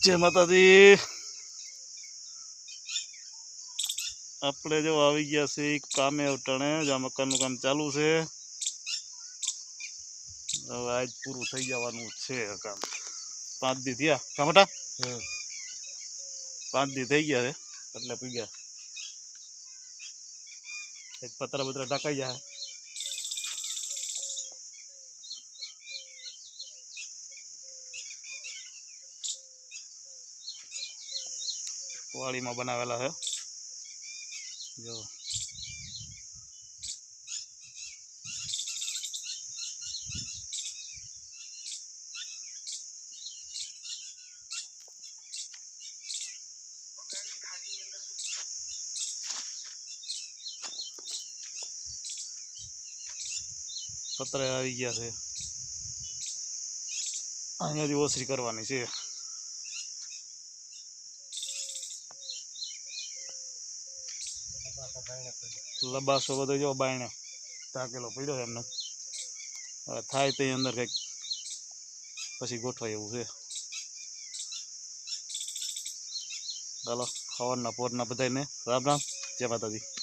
जय माता दी। આપણે જો આવી ગયા છે કામે ઉટાણે જ્યાં મકાનનું કામ ચાલુ છે। હવે આજ પૂરું થઈ જવાનું છે કામ। 5 દી થયા કામટા 5 દી થઈ ગયા છે એટલે પી ગયા એક પતરા બતરા ઢકાઈ જાય। વાડીમાં બનાવેલા છે જો પતરા આવી ગયા છે। અહીંયાથી ઓસરી કરવાની છે। લબાસો બધો જો બાયણે ટાકેલો પડ્યો છે એમને। હવે થાય તે અંદર કંઈક પછી ગોઠવાય એવું છે। ચાલો સવારના પોરના બધાને રામ રામ, જય માતાજી।